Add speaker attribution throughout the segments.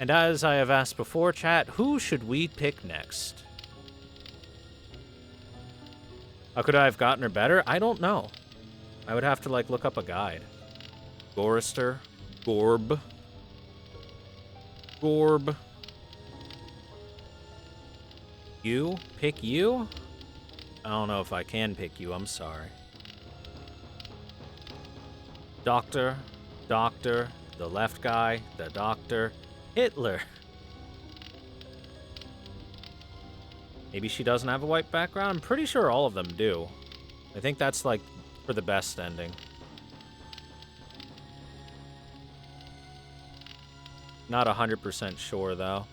Speaker 1: And as I have asked before, chat, who should we pick next? How could I have gotten her better? I don't know. I would have to, like, look up a guide. Gorister. Gorb. Gorb. You? Pick you? I don't know if I can pick you, I'm sorry. Doctor. Doctor. The left guy. The doctor. Hitler. Maybe she doesn't have a white background? I'm pretty sure all of them do. I think that's, like, for the best ending. Not 100% sure, though.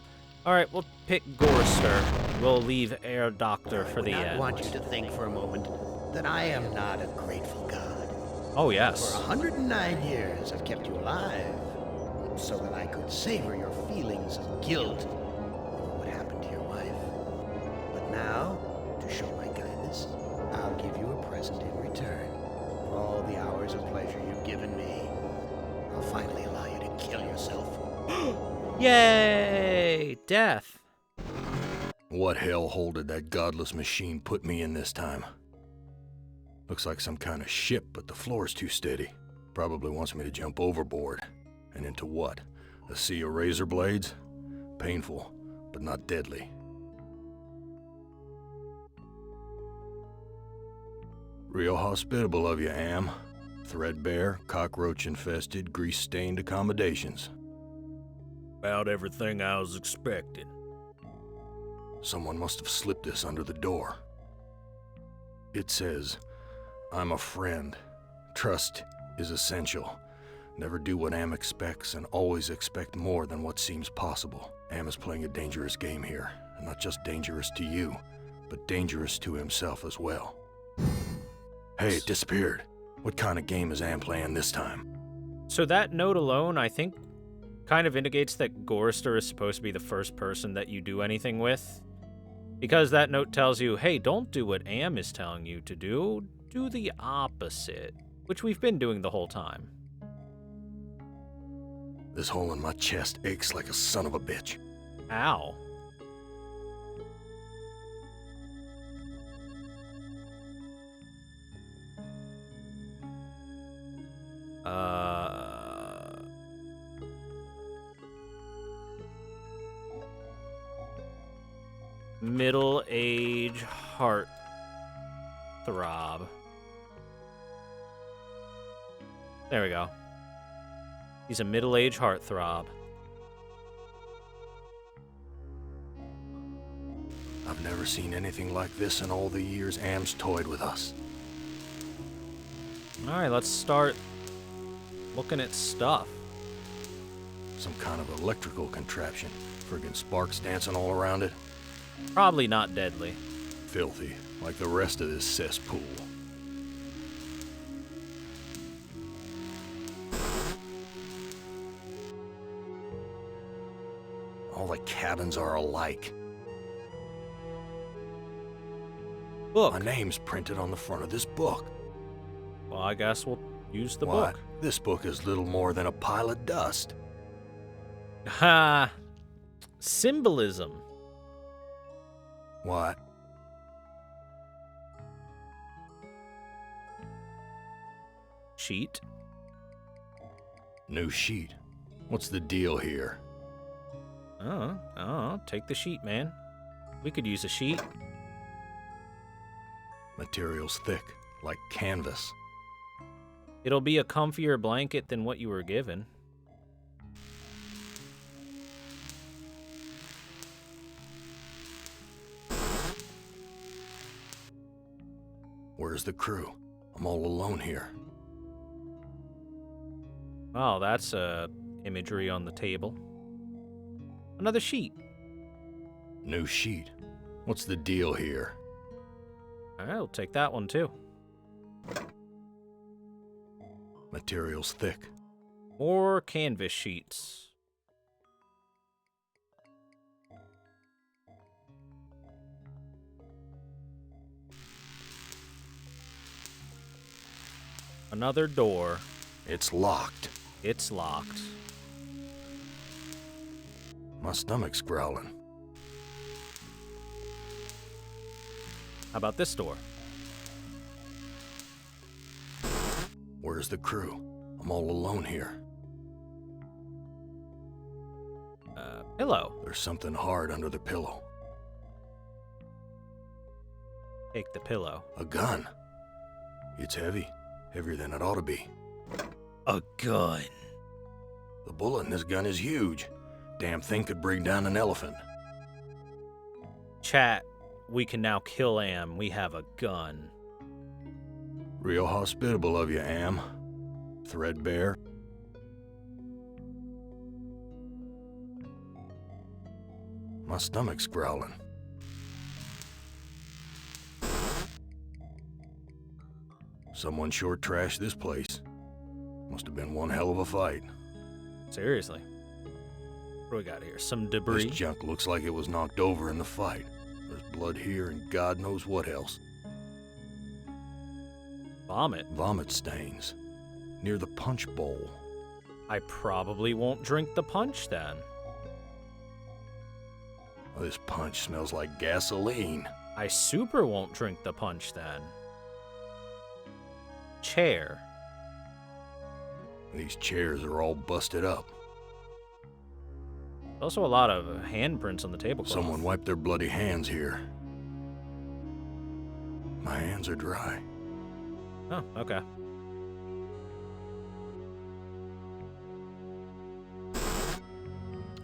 Speaker 1: Alright, we'll pick Gorister. We'll leave Air Doctor for the end.
Speaker 2: I want you to think for a moment that I am not a grateful god.
Speaker 1: Oh, yes.
Speaker 2: For 109 years, I've kept you alive, so that I could savor your feelings of guilt over what happened to your wife. But now, to show my kindness, I'll give you a present in return for all the hours of pleasure you've given me. I'll finally allow you to kill yourself.
Speaker 1: Yay! Death.
Speaker 3: What hellhole did that godless machine put me in this time? Looks like some kind of ship, but the floor's too steady. Probably wants me to jump overboard. And into what? A sea of razor blades? Painful, but not deadly. Real hospitable of you, Am. Threadbare, cockroach-infested, grease-stained accommodations.
Speaker 4: About everything I was expecting.
Speaker 3: Someone must have slipped this under the door. It says, I'm a friend. Trust is essential. Never do what Am expects and always expect more than what seems possible. Am is playing a dangerous game here, and not just dangerous to you, but dangerous to himself as well. Hey, it disappeared. What kind of game is Am playing this time?
Speaker 1: So that note alone, I think, kind of indicates that Gorister is supposed to be the first person that you do anything with. Because that note tells you, hey, don't do what Am is telling you to do. Do the opposite, which we've been doing the whole time.
Speaker 3: This hole in my chest aches like a son of a bitch.
Speaker 1: Ow. Middle-age heart throb. There we go. He's a middle-age heartthrob.
Speaker 3: I've never seen anything like this in all the years Am's toyed with us.
Speaker 1: Alright, let's start looking at stuff.
Speaker 3: Some kind of electrical contraption. Friggin' sparks dancing all around it.
Speaker 1: Probably not deadly.
Speaker 3: Filthy, like the rest of this cesspool. All the cabins are alike.
Speaker 1: Book.
Speaker 3: My name's printed on the front of this book.
Speaker 1: Well, I guess we'll use the
Speaker 3: What?
Speaker 1: book.
Speaker 3: This book is little more than a pile of dust.
Speaker 1: Ha! Symbolism.
Speaker 3: What?
Speaker 1: Sheet.
Speaker 3: New sheet. What's the deal here?
Speaker 1: Take the sheet, man. We could use a sheet.
Speaker 3: Material's thick, like canvas.
Speaker 1: It'll be a comfier blanket than what you were given.
Speaker 3: Where's the crew? I'm all alone here.
Speaker 1: Oh, that's imagery on the table. Another sheet.
Speaker 3: New sheet. What's the deal here?
Speaker 1: I'll take that one too.
Speaker 3: Material's thick.
Speaker 1: More canvas sheets. Another door.
Speaker 3: It's locked.
Speaker 1: It's locked.
Speaker 3: My stomach's growling.
Speaker 1: How about this door?
Speaker 3: Where's the crew? I'm all alone here.
Speaker 1: Pillow.
Speaker 3: There's something hard under the pillow.
Speaker 1: Take the pillow.
Speaker 3: A gun. It's heavy. Heavier than it ought to be.
Speaker 4: A gun.
Speaker 3: The bullet in this gun is huge. Damn thing could bring down an elephant.
Speaker 1: Chat, we can now kill Am. We have a gun.
Speaker 3: Real hospitable of you, Am. Threadbare. My stomach's growling. Someone sure trashed this place. Must have been one hell of a fight.
Speaker 1: Seriously. What do we got here? Some
Speaker 3: This
Speaker 1: debris?
Speaker 3: junk looks like it was knocked over in the fight. There's blood here and God knows what else.
Speaker 1: Vomit.
Speaker 3: Vomit stains. Near the punch bowl.
Speaker 1: I probably won't drink the punch then.
Speaker 3: This punch smells like gasoline.
Speaker 1: I super won't drink the punch then. Chair.
Speaker 3: These chairs are all busted up.
Speaker 1: Also a lot of handprints on the tablecloth.
Speaker 3: Someone wiped their bloody hands here. My hands are dry.
Speaker 1: Oh, okay.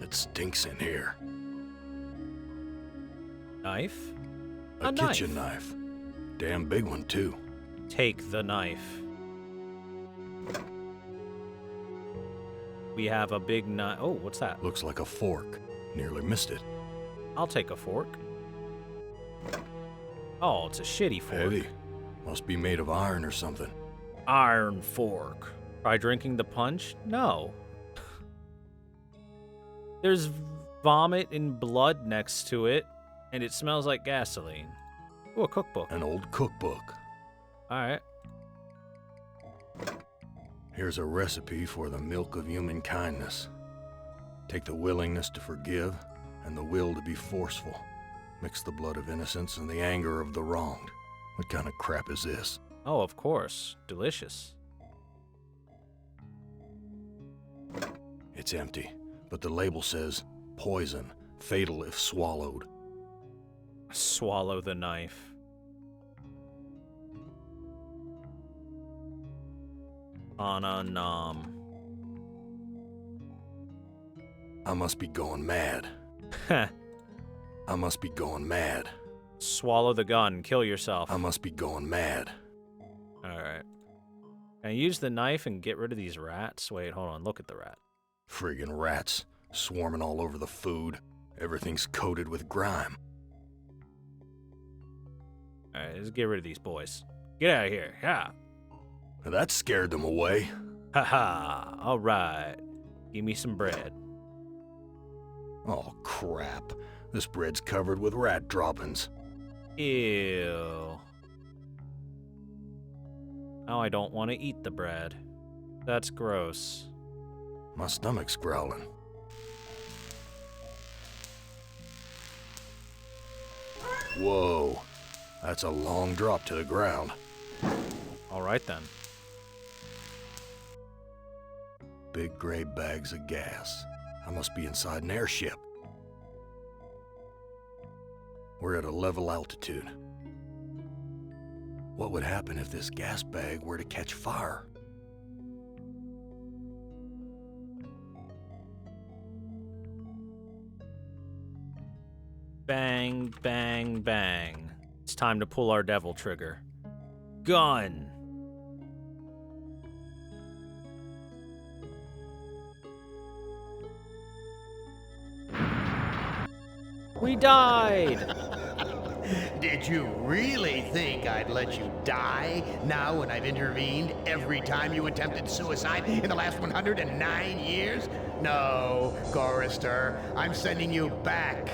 Speaker 3: It stinks in here.
Speaker 1: Knife?
Speaker 3: A
Speaker 1: A
Speaker 3: kitchen knife. Damn big one, too.
Speaker 1: Take the knife. We have a big knife. Oh, what's that?
Speaker 3: Looks like a fork. Nearly missed it.
Speaker 1: I'll take a fork. Oh, it's a shitty fork.
Speaker 3: Heavy. Must be made of iron or something.
Speaker 1: Iron fork. Try drinking the punch? No. There's vomit and blood next to it, and it smells like gasoline. Ooh, a cookbook.
Speaker 3: An old cookbook.
Speaker 1: Alright.
Speaker 3: Here's a recipe for the milk of human kindness. Take the willingness to forgive and the will to be forceful. Mix the blood of innocence and the anger of the wronged. What kind of crap is this?
Speaker 1: Oh, of course. Delicious.
Speaker 3: It's empty, but the label says, poison, fatal if swallowed.
Speaker 1: Swallow the knife. Ana Nam.
Speaker 3: I must be going mad.
Speaker 1: Heh.
Speaker 3: I must be going mad.
Speaker 1: Swallow the gun. Kill yourself.
Speaker 3: I must be going mad.
Speaker 1: Alright. Can I use the knife and get rid of these rats? Wait, hold on. Look at the rat.
Speaker 3: Friggin' rats, swarming all over the food. Everything's coated with grime.
Speaker 1: Alright, let's get rid of these boys. Get out of here. Yeah.
Speaker 3: That scared them away.
Speaker 1: Haha. Alright. Give me some bread.
Speaker 3: Oh, crap. This bread's covered with rat droppings.
Speaker 1: Ew. Now I don't want to eat the bread. That's gross.
Speaker 3: My stomach's growling. Whoa. That's a long drop to the ground.
Speaker 1: Alright then.
Speaker 3: Big gray bags of gas. I must be inside an airship. We're at a level altitude. What would happen if this gas bag were to catch fire?
Speaker 1: Bang, bang, bang. It's time to pull our devil trigger. Gun! We died!
Speaker 2: Did you really think I'd let you die now when I've intervened every time you attempted suicide in the last 109 years? No, Gorrister, I'm sending you back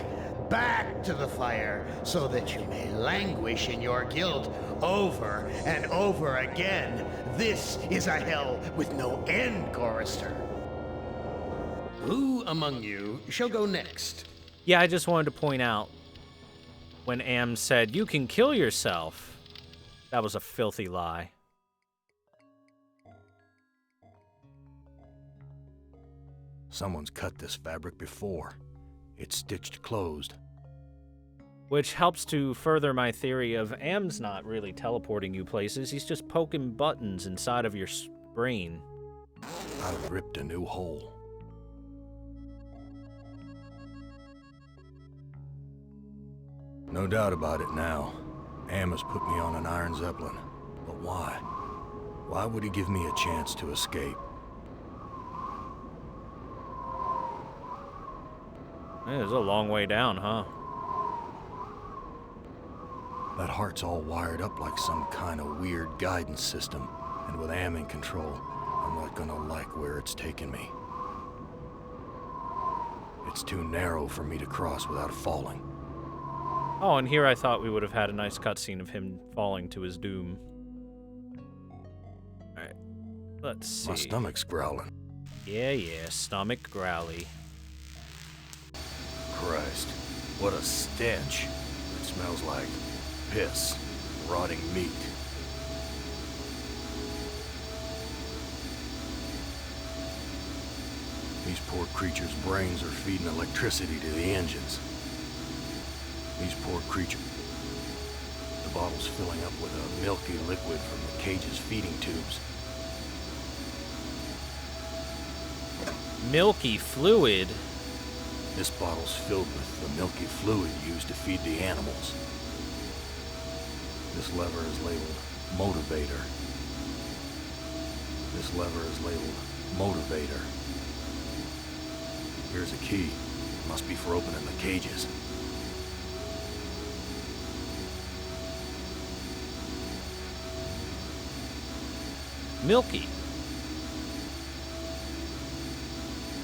Speaker 2: to the fire so that you may languish in your guilt over and over again. This is a hell with no end, Gorrister. Who among you shall go next?
Speaker 1: Yeah, I just wanted to point out when Am said, "You can kill yourself," that was a filthy lie.
Speaker 3: Someone's cut this fabric before. It's stitched closed.
Speaker 1: Which helps to further my theory of Am's not really teleporting you places, he's just poking buttons inside of your brain.
Speaker 3: I've ripped a new hole. No doubt about it now. Am has put me on an Iron Zeppelin. But why? Why would he give me a chance to escape?
Speaker 1: It's a long way down, huh?
Speaker 3: That heart's all wired up like some kind of weird guidance system. And with Am in control, I'm not gonna like where it's taking me. It's too narrow for me to cross without falling.
Speaker 1: Oh, and here I thought we would have had a nice cutscene of him falling to his doom. Alright, let's see.
Speaker 3: My stomach's growling.
Speaker 1: Yeah, stomach growly.
Speaker 3: Christ, what a stench. It smells like piss, rotting meat. These poor creatures' brains are feeding electricity to the engines. These poor creatures. The bottle's filling up with a milky liquid from the cage's feeding tubes.
Speaker 1: Milky fluid?
Speaker 3: This bottle's filled with the milky fluid used to feed the animals. This lever is labeled Motivator. This lever is labeled Motivator. Here's a key. It must be for opening the cages.
Speaker 1: Milky.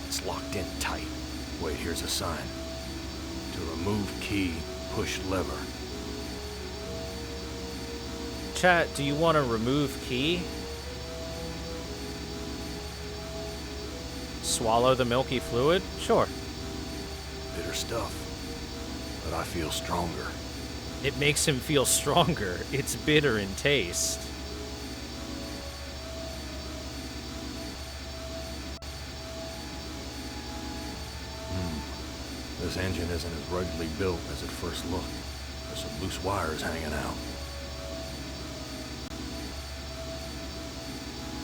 Speaker 3: It's locked in tight. Wait, here's a sign. To remove key, push lever.
Speaker 1: Chat, do you want to remove key? Swallow the milky fluid? Sure.
Speaker 3: Bitter stuff. But I feel stronger.
Speaker 1: It makes him feel stronger. It's bitter in taste.
Speaker 3: This engine isn't as ruggedly built as it first looked. There's some loose wires hanging out.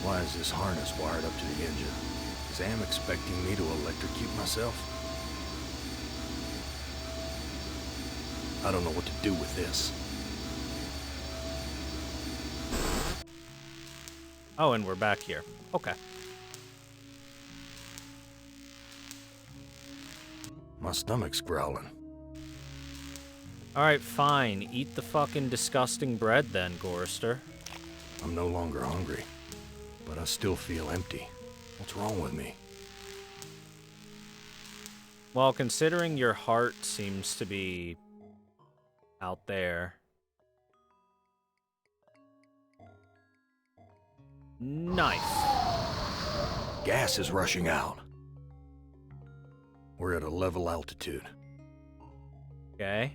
Speaker 3: Why is this harness wired up to the engine? Is Am expecting me to electrocute myself? I don't know what to do with this.
Speaker 1: Oh, and we're back here. Okay.
Speaker 3: My stomach's growling.
Speaker 1: Alright, fine. Eat the fucking disgusting bread then, Gorrister.
Speaker 3: I'm no longer hungry, but I still feel empty. What's wrong with me?
Speaker 1: Well, considering your heart seems to be out there. Knife.
Speaker 3: Gas is rushing out. We're at a level altitude.
Speaker 1: Okay.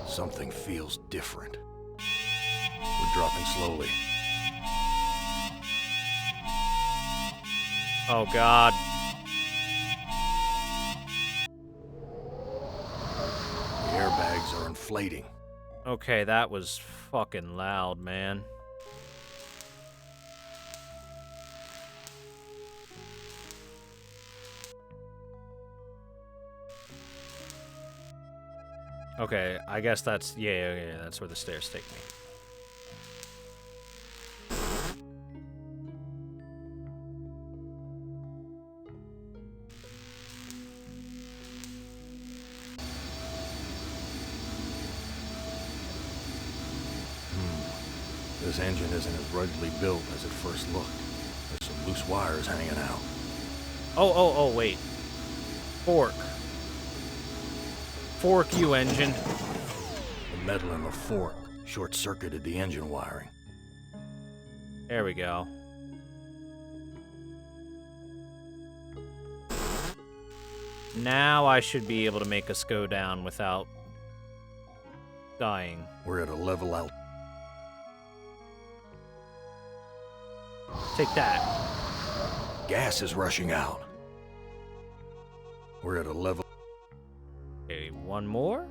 Speaker 3: Something feels different. We're dropping slowly.
Speaker 1: Oh, God.
Speaker 3: The airbags are inflating.
Speaker 1: Okay, that was fucking loud, man. Okay, I guess that's... Yeah, that's where the stairs take me.
Speaker 3: This engine isn't as ruggedly built as it first looked. There's some loose wires hanging out.
Speaker 1: Oh, wait. Fork. Fork, you engine.
Speaker 3: The metal in the fork short-circuited the engine wiring.
Speaker 1: There we go. Now I should be able to make us go down without dying.
Speaker 3: We're at a level out.
Speaker 1: Take that.
Speaker 3: Gas is rushing out. We're at a level.
Speaker 1: Okay, one more.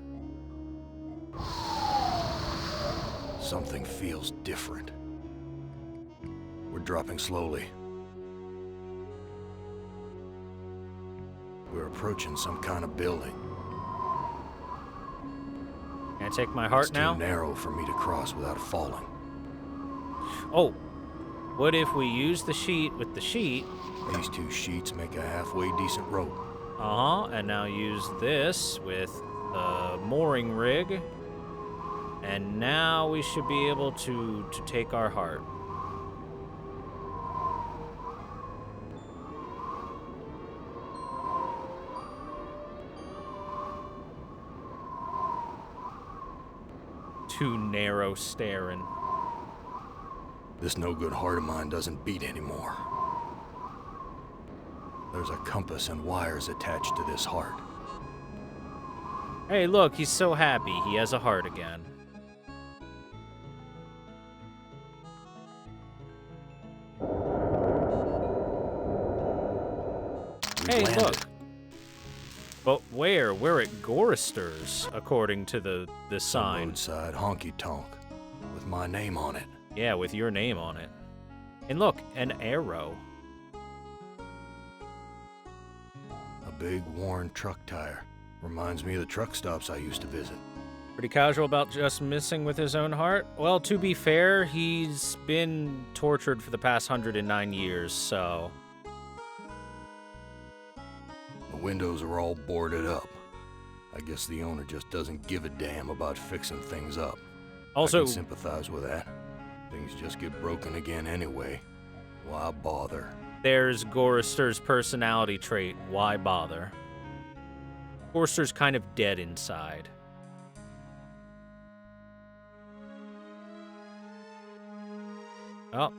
Speaker 3: Something feels different. We're dropping slowly. We're approaching some kind of building.
Speaker 1: Can I take my heart
Speaker 3: It's
Speaker 1: now?
Speaker 3: too narrow for me to cross without falling.
Speaker 1: Oh, what if we use the sheet with the sheet?
Speaker 3: These two sheets make a halfway decent rope.
Speaker 1: And now use this with the mooring rig. And now we should be able to take our heart. Too narrow staring.
Speaker 3: This no-good heart of mine doesn't beat anymore. There's a compass and wires attached to this heart.
Speaker 1: Hey, look, he's so happy. He has a heart again.
Speaker 3: We
Speaker 1: Hey,
Speaker 3: landed.
Speaker 1: look. But where? We're at Gorister's, according to the
Speaker 3: A
Speaker 1: sign.
Speaker 3: roadside honky-tonk with my name on it.
Speaker 1: Yeah, with your name on it. And look, an arrow.
Speaker 3: A big worn truck tire. Reminds me of the truck stops I used to visit.
Speaker 1: Pretty casual about just missing with his own heart? Well, to be fair, he's been tortured for the past 109 years, so...
Speaker 3: The windows are all boarded up. I guess the owner just doesn't give a damn about fixing things up. I
Speaker 1: Also,
Speaker 3: can sympathize with that. Things just get broken again anyway. Why bother?
Speaker 1: there's Gorister's personality trait. Why bother? Gorister's kind of dead inside. Oh.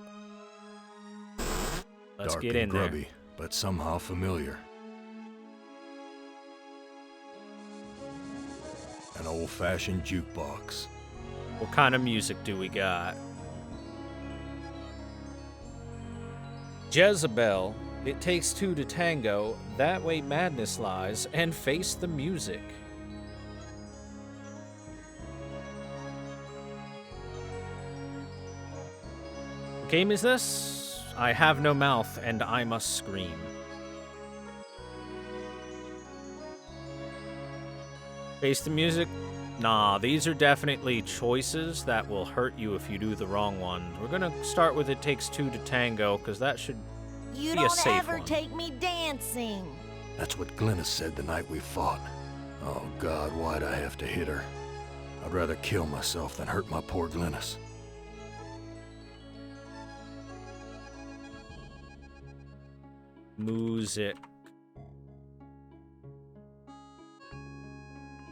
Speaker 1: Let's
Speaker 3: Dark
Speaker 1: get
Speaker 3: and
Speaker 1: in there.
Speaker 3: grubby, but somehow familiar. An old-fashioned jukebox.
Speaker 1: What kind of music do we got? Jezebel, it takes two to tango, that way madness lies, and face the music. What game is this? I have no mouth and I must scream. Face the music? Nah, these are definitely choices that will hurt you if you do the wrong one. We're gonna start with It Takes Two to Tango, because that should
Speaker 5: You
Speaker 1: be a
Speaker 5: don't
Speaker 1: safe
Speaker 5: ever
Speaker 1: one.
Speaker 5: take me dancing.
Speaker 3: That's what Glennis said the night we fought. Oh God, why'd I have to hit her? I'd rather kill myself than hurt my poor Glennis.
Speaker 1: Music.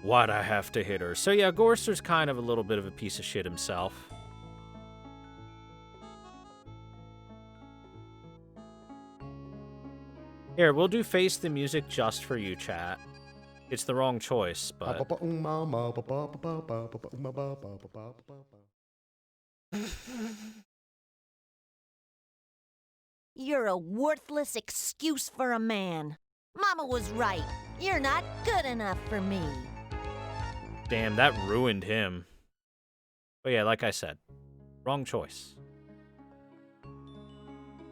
Speaker 1: Why'd I have to hit her? So yeah, Gorister's kind of a little bit of a piece of shit himself. Here, we'll do Face the Music just for you, chat. It's the wrong choice, but...
Speaker 5: You're a worthless excuse for a man. Mama was right. You're not good enough for me.
Speaker 1: Damn, that ruined him. But yeah, like I said, wrong choice.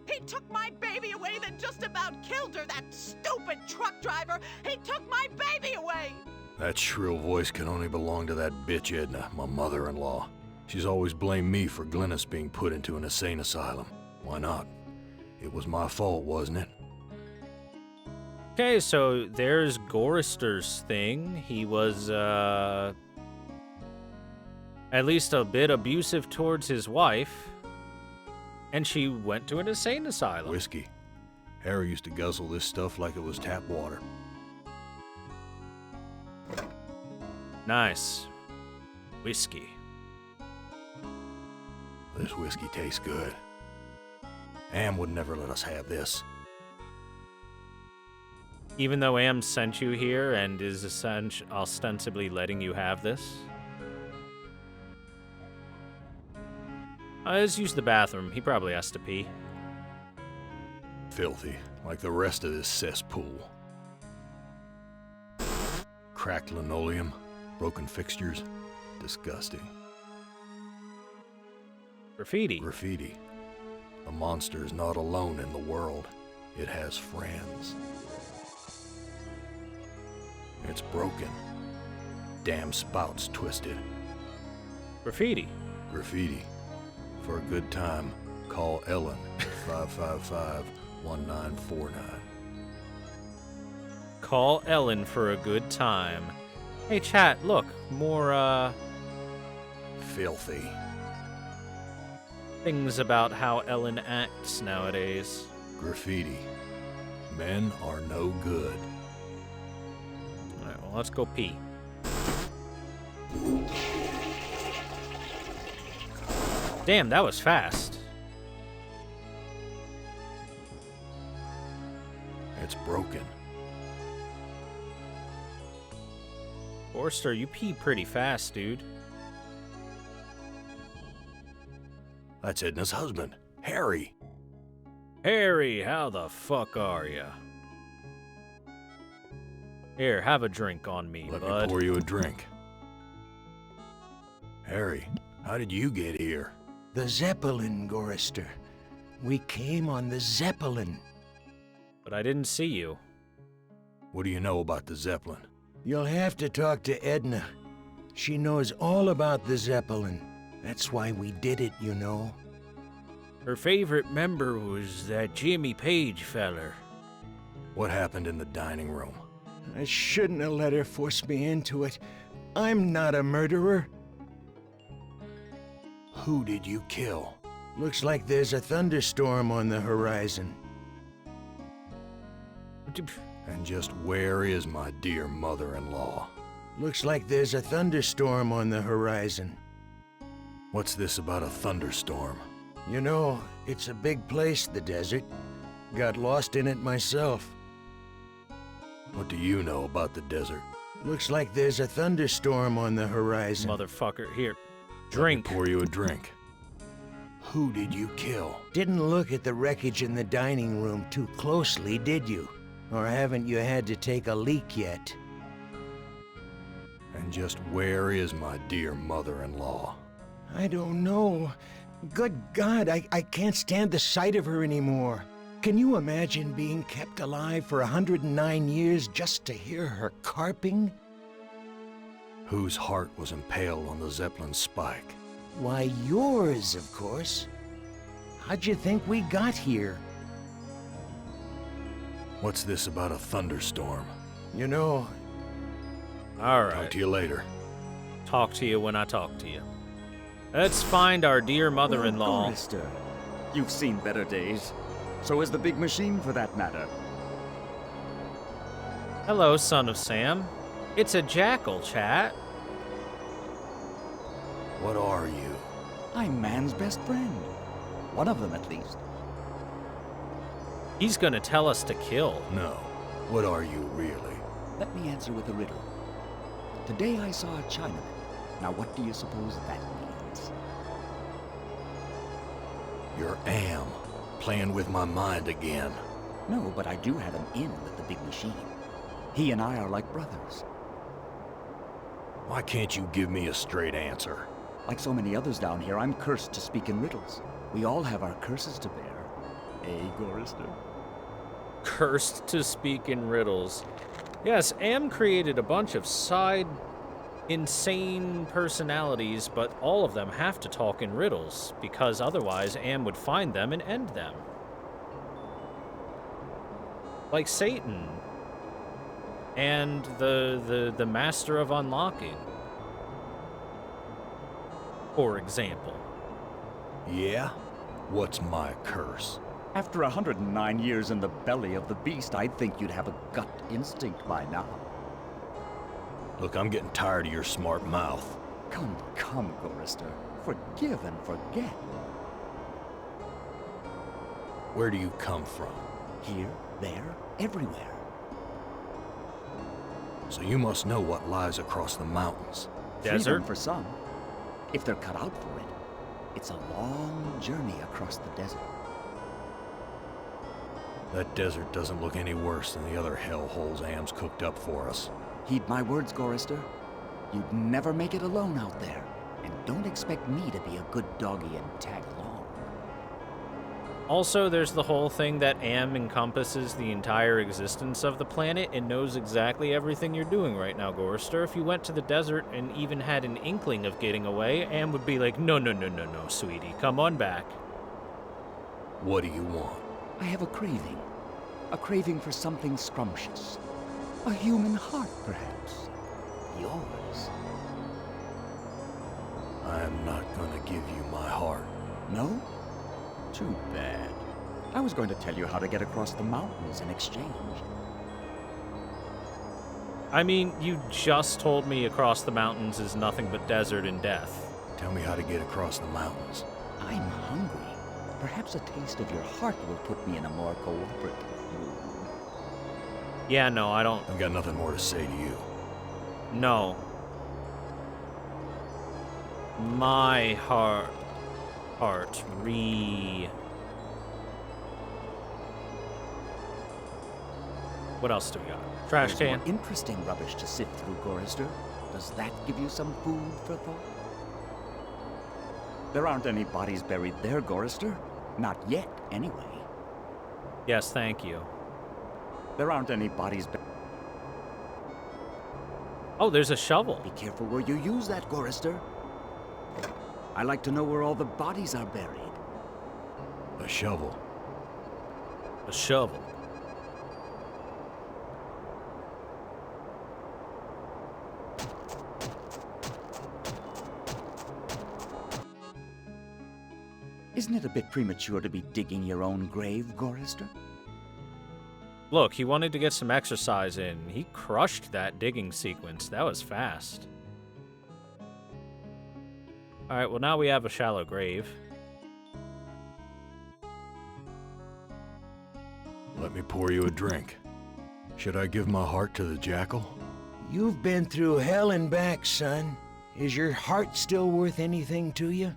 Speaker 6: He took my baby away, then just about killed her, that stupid truck driver! He took my baby away!
Speaker 3: That shrill voice can only belong to that bitch Edna, my mother-in-law. She's always blamed me for Glennis being put into an insane asylum. Why not? It was my fault, wasn't it?
Speaker 1: Okay, so there's Gorister's thing. He was, at least a bit abusive towards his wife. And she went to an insane asylum.
Speaker 3: Whiskey. Harry used to guzzle this stuff like it was tap water.
Speaker 1: Nice. Whiskey.
Speaker 3: This whiskey tastes good. Am would never let us have this.
Speaker 1: Even though Am sent you here and is ostensibly letting you have this? Let's use the bathroom. He probably has to pee.
Speaker 3: Filthy, like the rest of this cesspool. Cracked linoleum, broken fixtures. Disgusting.
Speaker 1: Graffiti.
Speaker 3: Graffiti. The monster is not alone in the world. It has friends. It's broken. Damn spout's twisted.
Speaker 1: Graffiti.
Speaker 3: Graffiti. For a good time, call Ellen at 555-1949.
Speaker 1: Call Ellen for a good time. Hey, chat, look. More,
Speaker 3: Filthy.
Speaker 1: things about how Ellen acts nowadays.
Speaker 3: Graffiti. Men are no good.
Speaker 1: Alright, well, let's go pee. Damn, that was fast.
Speaker 3: It's broken.
Speaker 1: Forster, you pee pretty fast, dude.
Speaker 3: That's Edna's husband, Harry.
Speaker 1: Harry, how the fuck are ya? Here, have a drink on me,
Speaker 3: Let me
Speaker 1: bud.
Speaker 3: pour you a drink. Harry, how did you get here?
Speaker 2: The Zeppelin, Gorister. We came on the Zeppelin.
Speaker 1: But I didn't see you.
Speaker 3: What do you know about the Zeppelin?
Speaker 2: You'll have to talk to Edna. She knows all about the Zeppelin. That's why we did it, you know.
Speaker 1: Her favorite member was that Jimmy Page feller.
Speaker 3: What happened in the dining room?
Speaker 2: I shouldn't have let her force me into it. I'm not a murderer.
Speaker 3: Who did you kill?
Speaker 2: Looks like there's a thunderstorm on the horizon.
Speaker 3: And just where is my dear mother-in-law?
Speaker 2: Looks like there's a thunderstorm on the horizon.
Speaker 3: What's this about a thunderstorm?
Speaker 2: You know, it's a big place, the desert. Got lost in it myself.
Speaker 3: What do you know about the desert?
Speaker 2: Looks like there's a thunderstorm on the horizon.
Speaker 1: Motherfucker, here.
Speaker 3: Let
Speaker 1: Drink.
Speaker 3: me pour you a drink. Who did you kill?
Speaker 2: Didn't look at the wreckage in the dining room too closely, did you? Or haven't you had to take a leak yet?
Speaker 3: And just where is my dear mother-in-law?
Speaker 2: I don't know. Good God, I can't stand the sight of her anymore. Can you imagine being kept alive for 109 years just to hear her carping?
Speaker 3: Whose heart was impaled on the Zeppelin spike?
Speaker 2: Why, yours, of course. How'd you think we got here?
Speaker 3: What's this about a thunderstorm?
Speaker 2: You know,
Speaker 3: Talk
Speaker 1: Alright.
Speaker 3: to you later.
Speaker 1: Talk to you when I talk to you. Let's find our dear mother-in-law.
Speaker 7: Well, Gorister, you've seen better days. So has the big machine, for that matter.
Speaker 1: Hello, son of Sam. It's a jackal, chat.
Speaker 3: What are you?
Speaker 7: I'm man's best friend. One of them, at least.
Speaker 1: He's gonna tell us to kill.
Speaker 3: No. What are you really?
Speaker 7: Let me answer with a riddle. Today I saw a Chinaman. Now what do you suppose that means?
Speaker 3: You're Am, playing with my mind again.
Speaker 7: No, but I do have an in with the big machine. He and I are like brothers.
Speaker 3: Why can't you give me a straight answer?
Speaker 7: Like so many others down here, I'm cursed to speak in riddles. We all have our curses to bear. Eh, Gorister?
Speaker 1: Cursed to speak in riddles. Yes, Am created a bunch of side insane personalities, but all of them have to talk in riddles, because otherwise Am would find them and end them. Like Satan. And the Master of Unlocking. For example.
Speaker 3: Yeah? What's my curse?
Speaker 7: After 109 years in the belly of the beast, I'd think you'd have a gut instinct by now.
Speaker 3: Look, I'm getting tired of your smart mouth.
Speaker 7: Come, come, Gorister. Forgive and forget.
Speaker 3: Where do you come from?
Speaker 7: Here, there, everywhere.
Speaker 3: So you must know what lies across the mountains.
Speaker 1: Desert?
Speaker 7: Freedom for some. If they're cut out for it. It's a long journey across the desert.
Speaker 3: That desert doesn't look any worse than the other hellholes Am's cooked up for us.
Speaker 7: Heed my words, Gorrister. You'd never make it alone out there. And don't expect me to be a good doggy and tag along.
Speaker 1: Also, there's the whole thing that Am encompasses the entire existence of the planet and knows exactly everything you're doing right now, Gorrister. If you went to the desert and even had an inkling of getting away, Am would be like, no, sweetie, come on back.
Speaker 3: What do you want?
Speaker 7: I have a craving. A craving for something scrumptious. A human heart, perhaps. Yours.
Speaker 3: I am not gonna give you my heart.
Speaker 7: No? Too bad. I was going to tell you how to get across the mountains in exchange.
Speaker 1: I mean, you just told me across the mountains is nothing but desert and death.
Speaker 3: Tell me how to get across the mountains.
Speaker 7: I'm hungry. Perhaps a taste of your heart will put me in a more cooperative mood.
Speaker 1: Yeah, no, I don't.
Speaker 3: I've got nothing more to say to you.
Speaker 1: No. My heart. What else do we got? Trash
Speaker 7: There's
Speaker 1: can.
Speaker 7: more interesting rubbish to sift through, Gorrister. Does that give you some food for thought? There aren't any bodies buried there, Gorrister. Not yet, anyway.
Speaker 1: Yes, thank you.
Speaker 7: There aren't any bodies buried.
Speaker 1: Oh, there's a shovel.
Speaker 7: Be careful where you use that, Gorrister. I like to know where all the bodies are buried.
Speaker 3: A shovel.
Speaker 1: A shovel.
Speaker 7: Isn't it a bit premature to be digging your own grave, Gorrister?
Speaker 1: Look, he wanted to get some exercise in. He crushed that digging sequence. That was fast. Alright, well now we have a shallow grave.
Speaker 3: Let me pour you a drink. Should I give my heart to the jackal?
Speaker 2: You've been through hell and back, son. Is your heart still worth anything to you?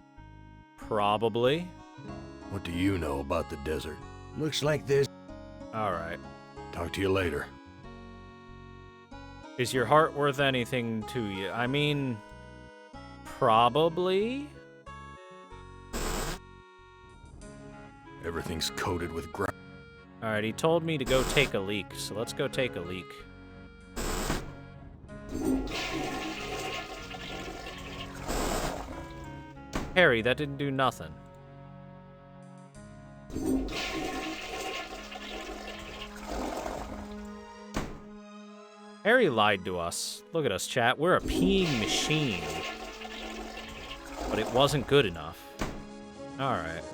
Speaker 1: Probably.
Speaker 3: What do you know about the desert?
Speaker 2: Looks like there's...
Speaker 1: Alright.
Speaker 3: Talk to you later.
Speaker 1: Is your heart worth anything to you? I mean, probably?
Speaker 3: Everything's coated with ground.
Speaker 1: Alright, he told me to go take a leak, so let's go take a leak. Harry, that didn't do nothing. Harry lied to us. Look at us, chat. We're a peeing machine. But it wasn't good enough. Alright.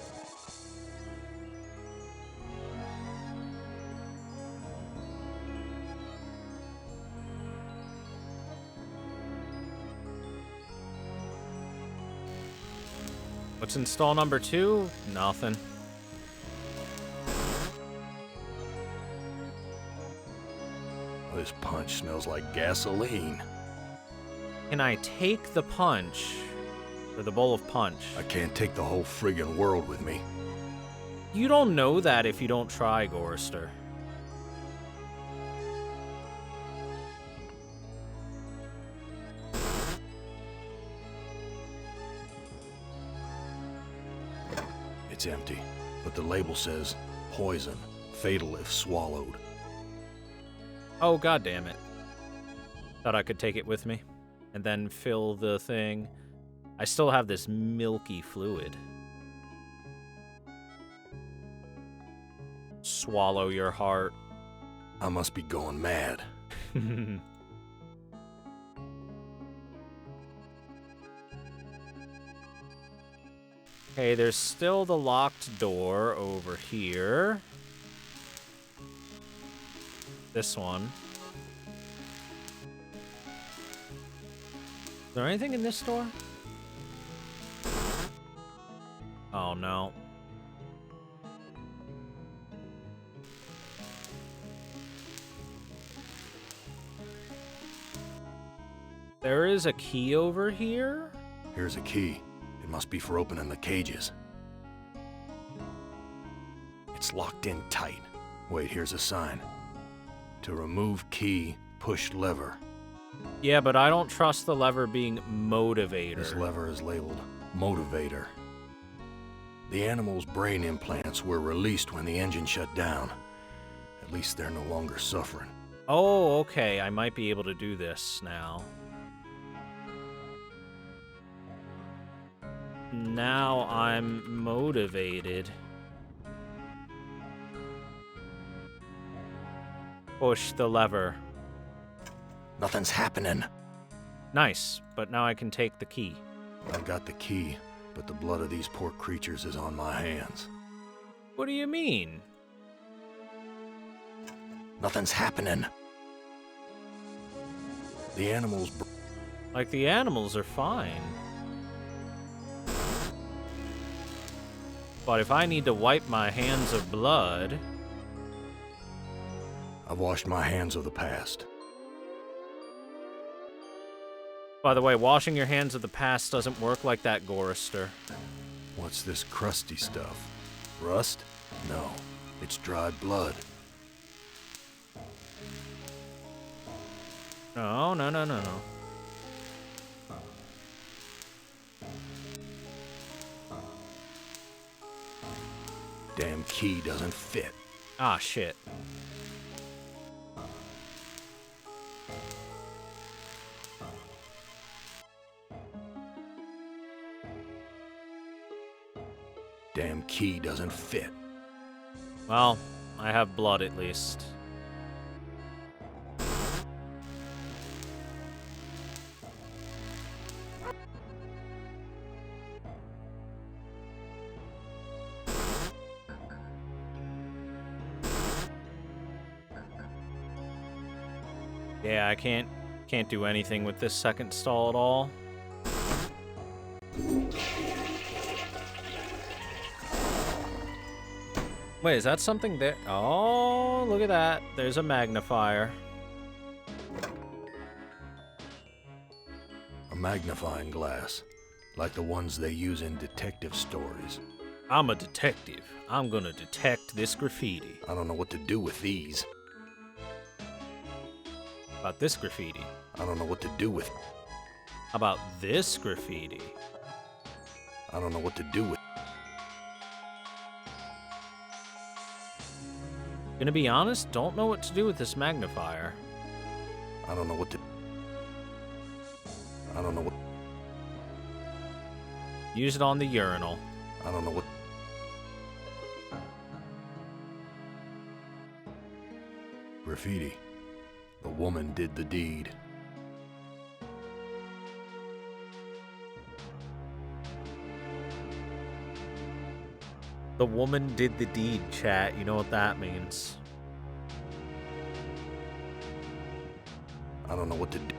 Speaker 1: What's in stall number 2? Nothing.
Speaker 3: This punch smells like gasoline.
Speaker 1: Can I take the punch? Or the bowl of punch?
Speaker 3: I can't take the whole friggin' world with me.
Speaker 1: You don't know that if you don't try, Gorrister.
Speaker 3: It's empty, but the label says poison, fatal if swallowed.
Speaker 1: Oh, god damn it. Thought I could take it with me. And then fill the thing. I still have this milky fluid. Swallow your heart.
Speaker 3: I must be going mad.
Speaker 1: Okay, there's still the locked door over here. This one. Is there anything in this door? Oh no. There is a key over here?
Speaker 3: Here's a key. It must be for opening the cages. It's locked in tight. Wait, here's a sign. To remove key, push lever.
Speaker 1: Yeah, but I don't trust the lever being motivator.
Speaker 3: This lever is labeled motivator. The animal's brain implants were released when the engine shut down. At least they're no longer suffering.
Speaker 1: Oh, okay. I might be able to do this now. Now I'm motivated. Push the lever.
Speaker 3: Nothing's happening.
Speaker 1: Nice, but now I can take the key.
Speaker 3: I've got the key, but the blood of these poor creatures is on my hands.
Speaker 1: What do you mean?
Speaker 3: Nothing's happening. The animal's...
Speaker 1: Like, the animals are fine. But if I need to wipe my hands of blood...
Speaker 3: I've washed my hands of the past.
Speaker 1: By the way, washing your hands of the past doesn't work like that, Gorister.
Speaker 3: What's this crusty stuff? Rust? No, it's dried blood.
Speaker 1: No, no, no, no, no.
Speaker 3: Damn key doesn't fit.
Speaker 1: Ah, shit.
Speaker 3: Damn key doesn't fit.
Speaker 1: Well, I have blood at least. Yeah, I can't do anything with this second stall at all. Wait, is that something there? Oh, look at that. There's a magnifier.
Speaker 3: A magnifying glass, like the ones they use in detective stories.
Speaker 1: I'm a detective. I'm gonna detect this graffiti.
Speaker 3: I don't know what to do with these.
Speaker 1: About this graffiti.
Speaker 3: I don't know what to do with...
Speaker 1: About this graffiti.
Speaker 3: I don't know what to do with...
Speaker 1: Gonna be honest, don't know what to do with this magnifier.
Speaker 3: I don't know what to... I don't know what...
Speaker 1: Use it on the urinal.
Speaker 3: I don't know what... Graffiti. The woman did the deed.
Speaker 1: The woman did the deed, chat. You know what that means.
Speaker 3: I don't know what to do.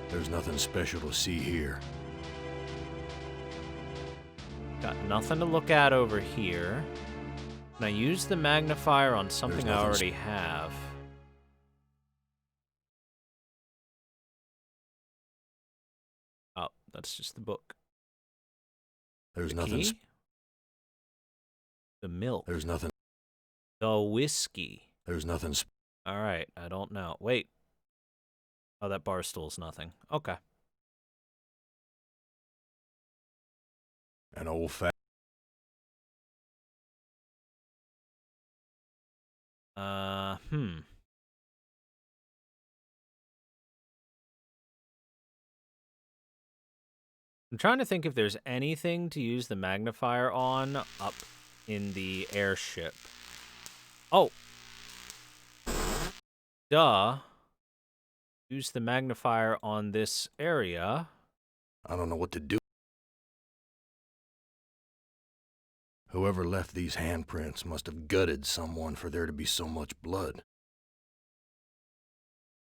Speaker 3: There's nothing special to see here.
Speaker 1: Got nothing to look at over here. Can I use the magnifier on something I already have? Oh, that's just the book.
Speaker 3: There's
Speaker 1: The
Speaker 3: nothing...
Speaker 1: key? The milk.
Speaker 3: There's nothing...
Speaker 1: The whiskey.
Speaker 3: There's nothing...
Speaker 1: Alright, I don't know. Wait. Oh, that bar stool's nothing. Okay.
Speaker 3: An old fat...
Speaker 1: I'm trying to think if there's anything to use the magnifier on up in the airship. Oh. Duh. Use the magnifier on this area.
Speaker 3: I don't know what to do. Whoever left these handprints must have gutted someone for there to be so much blood.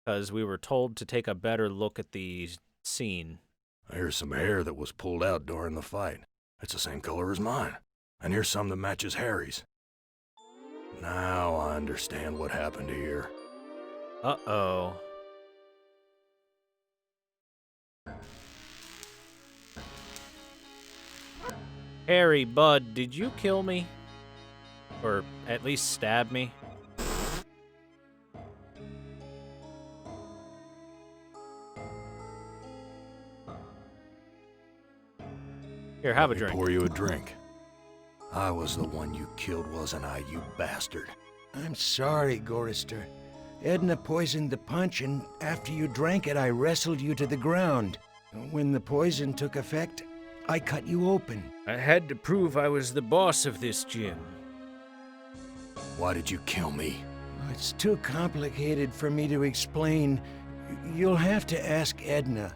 Speaker 1: Because we were told to take a better look at the scene.
Speaker 3: Here's some hair that was pulled out during the fight. It's the same color as mine. And here's some that matches Harry's. Now I understand what happened here.
Speaker 1: Uh-oh. Harry, bud, did you kill me? Or at least stab me? Here, have a drink.
Speaker 3: Pour you a drink. I was the one you killed, wasn't I, you bastard?
Speaker 2: I'm sorry, Gorister. Edna poisoned the punch, and after you drank it, I wrestled you to the ground. When the poison took effect, I cut you open.
Speaker 1: I had to prove I was the boss of this gym.
Speaker 3: Why did you kill me?
Speaker 2: It's too complicated for me to explain. You'll have to ask Edna.